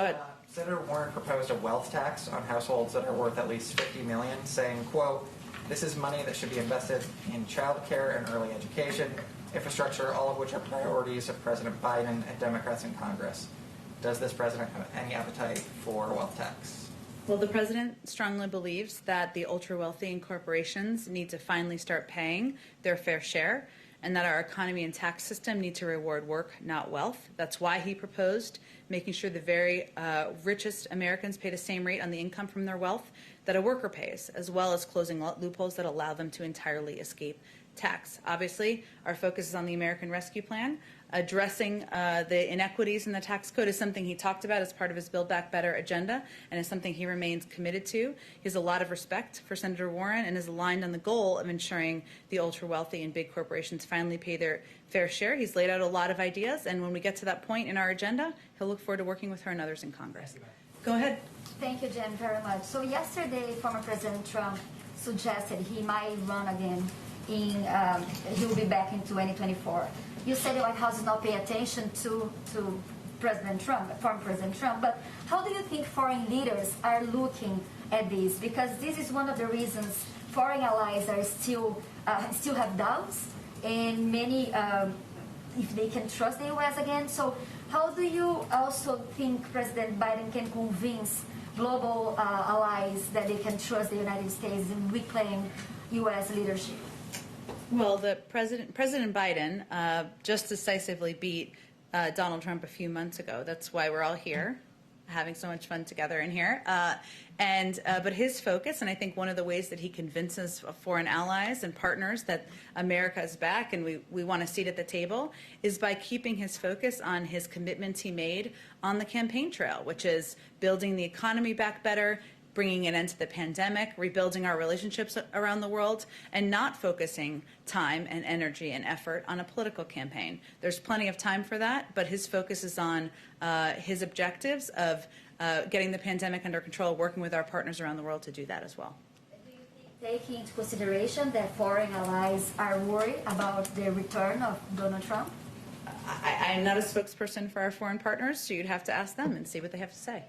Go ahead. Senator Warren proposed a wealth tax on households that are worth at least $50 million, saying, quote, "This is money that should be invested in child care and early education, infrastructure, all of which are priorities of President Biden and Democrats in Congress." Does this president have any appetite for a wealth tax? Well, the president strongly believes that the ultra-wealthy and corporations need to finally start paying their fair share, and that our economy and tax system need to reward work, not wealth. That's why he proposed making sure the very richest Americans pay the same rate on the income from their wealth that a worker pays, as well as closing loopholes that allow them to entirely escape tax. Obviously, our focus is on the American Rescue Plan. Addressing the inequities in the tax code is something he talked about as part of his Build Back Better agenda, and is something he remains committed to. He has a lot of respect for Senator Warren and is aligned on the goal of ensuring the ultra-wealthy and big corporations finally pay their fair share. He's laid out a lot of ideas, and when we get to that point in our agenda, he'll look forward to working with her and others in Congress. Go ahead. Thank you, Jen, very much. So yesterday, former President Trump suggested he might run again he will be back in 2024. You said the White House is not paying attention to President Trump, former President Trump, but how do you think foreign leaders are looking at this? Because this is one of the reasons foreign allies are still have doubts, and many, if they can trust the U.S. again. So how do you also think President Biden can convince global allies that they can trust the United States in reclaim U.S. leadership? Well, President Biden just decisively beat Donald Trump a few months ago. That's why we're all here, having so much fun together in here. But his focus, and I think one of the ways that he convinces foreign allies and partners that America is back and we want a seat at the table, is by keeping his focus on his commitments he made on the campaign trail, which is building the economy back better, bringing an end to the pandemic, rebuilding our relationships around the world, and not focusing time and energy and effort on a political campaign. There's plenty of time for that, but his focus is on his objectives of getting the pandemic under control, working with our partners around the world to do that as well. Do you think, taking into consideration that foreign allies are worried about the return of Donald Trump? I'm not a spokesperson for our foreign partners, so you'd have to ask them and see what they have to say.